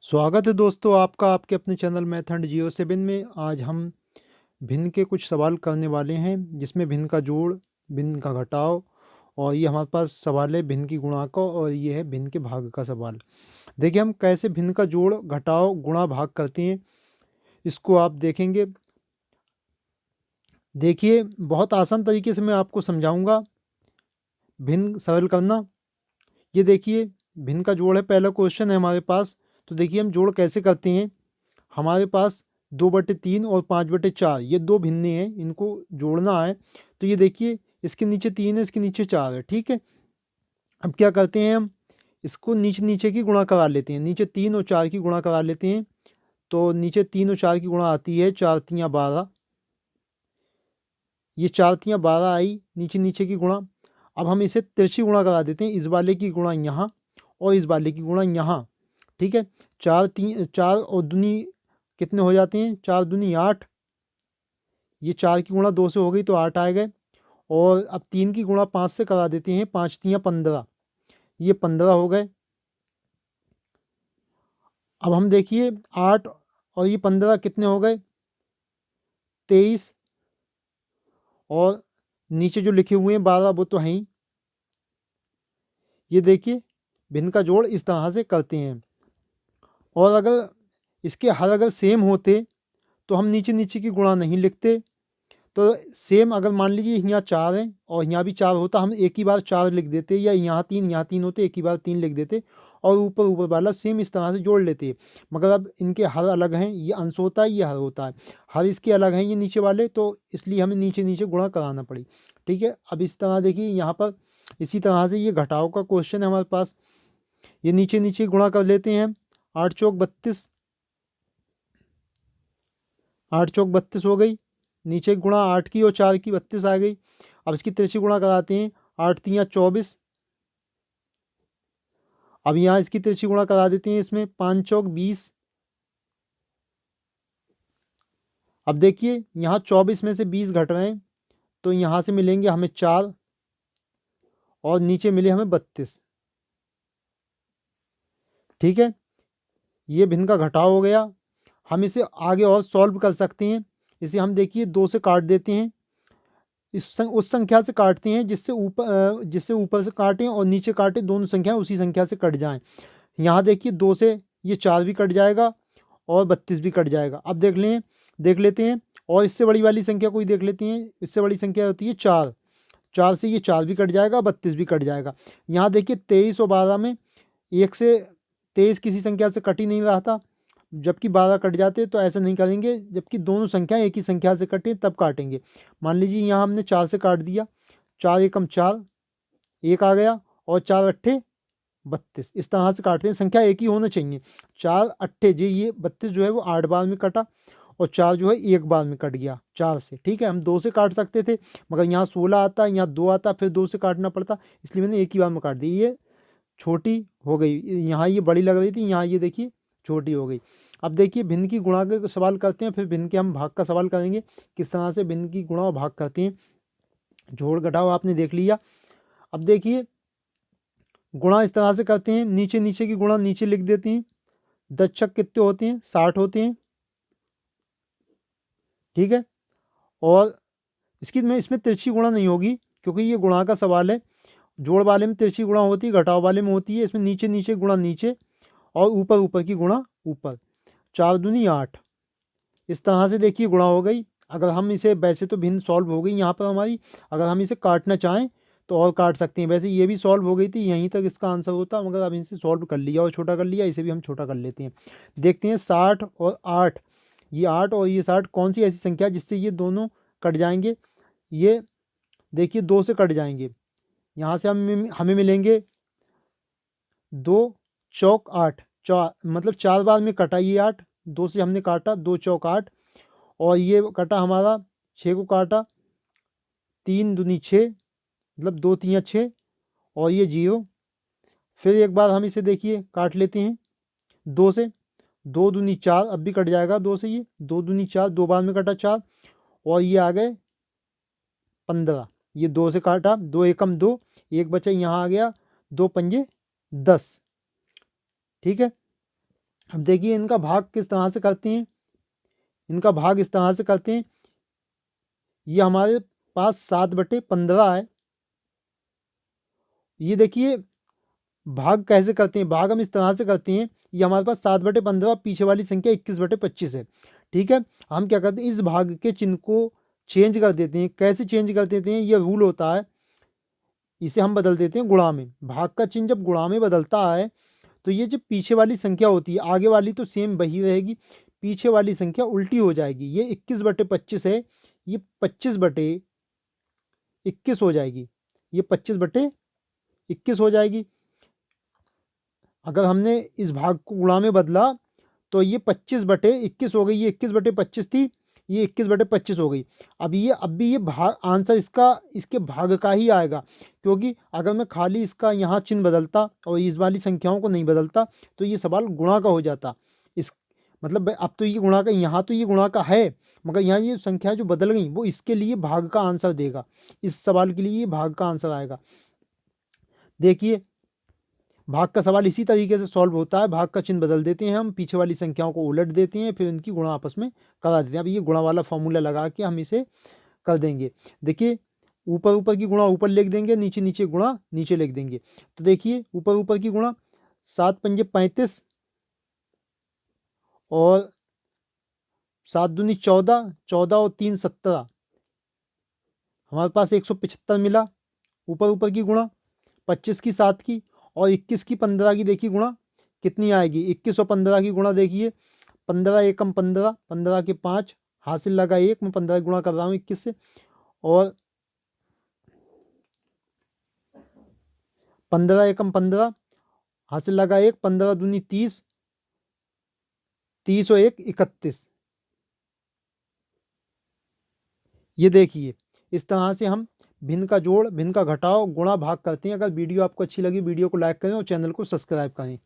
स्वागत है दोस्तों आपका आपके अपने चैनल मैथ एंड जियो 7 में। आज हम भिन्न के कुछ सवाल करने वाले हैं, जिसमें भिन्न का जोड़, भिन्न का घटाव, और ये हमारे पास सवाल है भिन्न की गुणा का, और ये है भिन्न के भाग का सवाल। देखिए हम कैसे भिन्न का जोड़, घटाव, गुणा, भाग करते हैं, इसको आप देखेंगे। देखिए बहुत आसान तरीके से मैं आपको समझाऊंगा भिन्न सरल करना। ये देखिए भिन्न का जोड़ है, पहला क्वेश्चन है हमारे पास। तो देखिए हम जोड़ कैसे करते हैं। हमारे पास 2/3 और 5/4 ये दो भिन्ने हैं, इनको जोड़ना है। तो ये देखिए इसके नीचे 3 है, इसके नीचे 4 है, ठीक है। अब क्या करते हैं, हम इसको नीचे नीचे की गुणा करा लेते हैं, नीचे 3 और 4 की गुणा करा लेते हैं। तो नीचे 3 और 4 की गुणा आती है 4 3 12। ये 4 3 12 आई नीचे नीचे की गुणा। अब हम इसे तिरछी गुणा करा देते हैं, इस वाले की गुणा यहाँ और इस वाले की गुणा यहाँ, ठीक है। 4 और दूनी कितने हो जाते हैं, 4 दूनी 8। ये 4 की गुणा 2 से हो गई तो 8 आ गए। और अब 3 की गुणा 5 से करा देते हैं, 5 3 15, ये 15 हो गए। अब हम देखिए 8 और ये 15 कितने हो गए, 23। और नीचे जो लिखे हुए हैं 12 वो तो हैं ही। ये देखिए भिन्न का जोड़ इस तरह से करते हैं। और अगर इसके हर अगर सेम होते तो हम नीचे नीचे की गुणा नहीं लिखते। तो सेम अगर मान लीजिए यहाँ 4 है और यहाँ भी 4 होता, हम एक ही बार 4 लिख देते, या यहाँ 3 होते, एक ही बार 3 लिख देते और ऊपर ऊपर वाला सेम इस तरह से जोड़ लेते। मगर अब इनके हर अलग हैं, ये अंश होता है, ये हर होता है, हर इसके अलग हैं ये नीचे वाले, तो इसलिए हमें नीचे नीचे गुणा कराना पड़ी, ठीक है। अब इस तरह देखिए यहाँ पर इसी तरह से ये घटाव का क्वेश्चन है हमारे पास। ये नीचे नीचे गुणा कर लेते हैं, 8 चौक 32, 8 चौक 32 हो गई। नीचे गुणा 8 की और 4 की 32 आ गई। अब इसकी तिरछी गुणा कराते हैं, 8 3 24। अब यहाँ इसकी तिरछी गुणा करा देते हैं, इसमें 5 चौक 20। अब देखिए यहाँ 24 में से 20 घट रहे हैं, तो यहाँ से मिलेंगे हमें 4 और नीचे मिले हमें 32, ठीक है। ये भिन्न का घटाव हो गया। हम इसे आगे और सॉल्व कर सकते हैं। इसे हम देखिए 2 से काट देते हैं, उस संख्या से काटते हैं जिससे ऊपर से काटें और नीचे काटें, दोनों संख्याएं उसी संख्या से कट जाएं। यहाँ देखिए 2 से ये 4 भी कट जाएगा और 32 भी कट जाएगा। अब देख लेते हैं और इससे बड़ी वाली संख्या कोई देख लेते हैं। इससे बड़ी संख्या होती है 4, 4 से ये 4 भी कट जाएगा, 32 भी कट जाएगा। यहाँ देखिए 23 और 12 में 1 से 23 किसी संख्या से कट ही नहीं रहा था, जबकि 12 कट जाते। तो ऐसा नहीं करेंगे, जबकि दोनों संख्या एक ही संख्या से कटें तब काटेंगे। मान लीजिए यहाँ हमने 4 से काट दिया, 4 एकम 4, 1 आ गया, और 4 अट्ठे 32, इस तरह से काटते हैं। संख्या एक ही होना चाहिए। 4 अट्ठे जी, ये 32 जो है वो 8 बार में कटा और 4 जो है 1 बार में कट गया 4 से, ठीक है। हम 2 से काट सकते थे, मगर यहाँ 16 आता, यहाँ 2 आता, फिर 2 से काटना पड़ता, इसलिए मैंने एक ही बार में काट दी। ये छोटी हो गई, यहाँ ये बड़ी लग रही थी, यहाँ ये देखिए छोटी हो गई। अब देखिए भिन्न की गुणा का सवाल करते हैं, फिर भिन्न के हम भाग का सवाल करेंगे, किस तरह से भिन्न की गुणा और भाग करते हैं। जोड़ घटाव आपने देख लिया। अब देखिए गुणा इस तरह से करते हैं, नीचे नीचे की गुणा नीचे लिख देते हैं। 10 छक कितने होते हैं, 60 होते हैं, ठीक है। और इसमें तिरछी गुणा नहीं होगी, क्योंकि ये गुणा का सवाल है। जोड़ वाले में तिरछी गुणा होती है, घटाव वाले में होती है। इसमें नीचे नीचे गुणा नीचे और ऊपर ऊपर की गुणा ऊपर। 4 दूनी 8, इस तरह से देखिए गुणा हो गई। अगर हम इसे, वैसे तो भिन्न सॉल्व हो गई यहाँ पर हमारी, अगर हम इसे काटना चाहें तो और काट सकते हैं। वैसे ये भी सॉल्व हो गई थी, यहीं तक इसका आंसर होता, मगर अब इसे सॉल्व कर लिया और छोटा कर लिया, इसे भी हम छोटा कर लेते हैं। देखते हैं 60 और 8, ये 8 और ये 60 कौन सी ऐसी संख्या जिससे ये दोनों कट जाएंगे। ये देखिए 2 से कट जाएंगे, यहाँ से हमें मिलेंगे 2 चौक 8, 4 मतलब 4 बार में कटा ये 8, 2 से हमने काटा, 2 चौक 8, और ये कटा हमारा 6 को काटा, 3 दूनी 6, मतलब 2 3 6, और ये 0। फिर एक बार हम इसे देखिए काट लेते हैं 2 से, 2 दूनी 4, अब भी कट जाएगा 2 से, ये 2 दूनी 4, 2 बार में कटा 4, और ये आ गए 15। ये 2 से काटा, 2 एकम 2, 1 बचा यहाँ आ गया, 2 पंजे 10, ठीक है। अब देखिए इनका भाग किस तरह से करते हैं, इनका भाग इस तरह से करते हैं। ये हमारे पास 7/15 है। ये देखिए भाग कैसे करते हैं, भाग हम इस तरह से करते हैं। ये हमारे पास 7/15, पीछे वाली संख्या 21/25 है। ठीक है, हम क्या करते हैं, इस भाग के चिन्ह को चेंज कर देते हैं। कैसे चेंज कर देते हैं, ये रूल होता है, इसे हम बदल देते हैं गुणा में। भाग का चिन्ह जब गुणा में बदलता है तो ये जो पीछे वाली संख्या होती है, आगे वाली तो सेम वही रहेगी, पीछे वाली संख्या उल्टी हो जाएगी। ये 21/25 है, ये 25/21 हो जाएगी, ये 25/21 हो जाएगी। अगर हमने इस भाग को गुणा में बदला तो ये 25/21 हो गई, ये 21/25 थी, ये 21/25 हो गई। अब भी ये भाग आंसर इसके भाग का ही आएगा, क्योंकि अगर मैं खाली इसका यहाँ चिन्ह बदलता और इस वाली संख्याओं को नहीं बदलता तो ये सवाल गुणा का हो जाता। इस मतलब अब तो ये गुणा का, यहाँ तो ये गुणा का है, मगर यहाँ ये संख्या जो बदल गई वो इसके लिए भाग का आंसर देगा। इस सवाल के लिए ये भाग का आंसर आएगा। देखिए भाग का सवाल इसी तरीके से सॉल्व होता है। भाग का चिन्ह बदल देते हैं हम, पीछे वाली संख्याओं को उलट देते हैं, फिर इनकी गुणा आपस में करा देते हैं। अब ये गुणा वाला फॉर्मूला लगा के हम इसे कर देंगे। देखिए ऊपर ऊपर की गुणा ऊपर लिख देंगे, नीचे नीचे गुणा नीचे लिख देंगे। तो देखिए ऊपर ऊपर की गुणा 7×5 = 35 और 7×2 = 14, 14 और 3 = 17, हमारे पास 175 मिला। ऊपर ऊपर की गुणा 25 की 7 की और 21 की 15 की देखिए गुणा कितनी आएगी। 21 और 15 की गुणा देखिए, 15 एकम 15, 15 के 5, हासिल लगा 1, मैं 15 गुणा कर रहा हूँ 21 से, और 15 एकम 15, हासिल लगा 1, 15×2 = 30, 30 और 1 = 31। ये देखिए इस तरह से हम भिन्न का जोड़, भिन्न का घटाव, गुणा, भाग करते हैं। अगर वीडियो आपको अच्छी लगी, वीडियो को लाइक करें और चैनल को सब्सक्राइब करें।